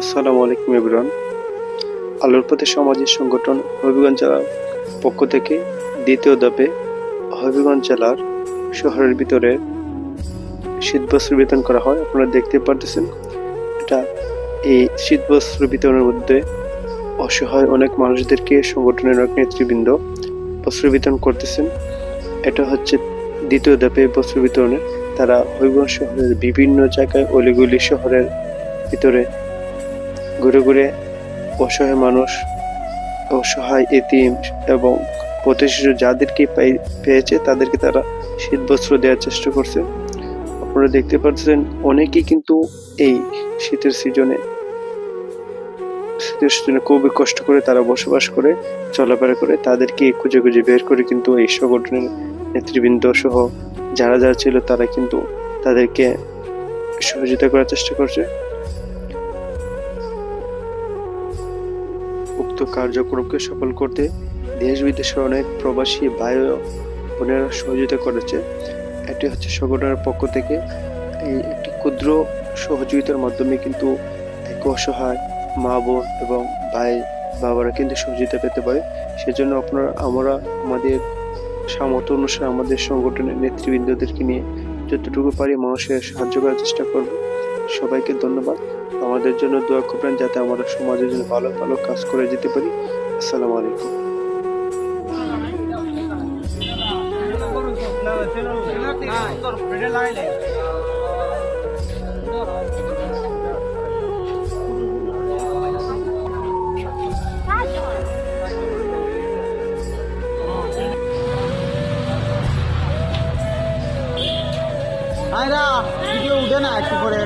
আসসালামু আলাইকুম এভরিওয়ান। আলোর পথে সামাজিক সংগঠন হবিগঞ্জ জেলার পক্ষ থেকে দ্বিতীয় ধাপে হবিগঞ্জ জেলার শহরের ভিতরে শীতবস্ত্র বিতরণ করা হয়। আপনারা দেখতে পারতেছেন, এটা এই শীতবস্ত্র বিতরণের মধ্যে অসহায় অনেক মানুষদেরকে সংগঠনের অনেক নেতৃবৃন্দ বস্ত্র বিতরণ করতেছেন। এটা হচ্ছে দ্বিতীয় ধাপে বস্ত্র বিতরণের। তারা হবিগঞ্জ শহরের বিভিন্ন জায়গায় অলিগলি শহরের ভিতরে ঘুরে ঘুরে অসহায় মানুষ, অসহায় এতিম এবং পথশিশু যাদেরকে পেয়েছে তাদেরকে তারা শীত বস্ত্র দেওয়ার চেষ্টা করছে। আপনারা দেখতে পাচ্ছেন অনেকেই কিন্তু এই শীতের সিজনে খুবই কষ্ট করে তারা বসবাস করে, চলাফেরা করে। তাদেরকে খুঁজে খুঁজে বের করে কিন্তু এই সংগঠনের নেতৃবৃন্দ সহ যারা যারা ছিল তারা কিন্তু তাদেরকে সহযোগিতা করার চেষ্টা করছে। উক্ত কার্যক্রমকে সফল করতে দেশ বিদেশের অনেক প্রবাসী ভাই ও বোনেরা সহযোগিতা করেছে। এটি হচ্ছে সংগঠনের পক্ষ থেকে এই একটি ক্ষুদ্র সহযোগিতার মাধ্যমে কিন্তু এক অসহায় মা বোন এবং ভাই বাবারা কিন্তু সহযোগিতা পেতে পারে। সেজন্য আমরা আমাদের সামর্থ্য অনুসারে আমাদের সংগঠনের নেতৃবৃন্দদেরকে নিয়ে যতটুকু পারি মানুষের সাহায্য করার চেষ্টা করব। সবাইকে ধন্যবাদ। আমাদের জন্য দোয়া করবেন যাতে আমরা সমাজের জন্য ভালো ভালো কাজ করে যেতে পারি। আসসালামু আলাইকুম। ভিডিও উঠে না একটু করে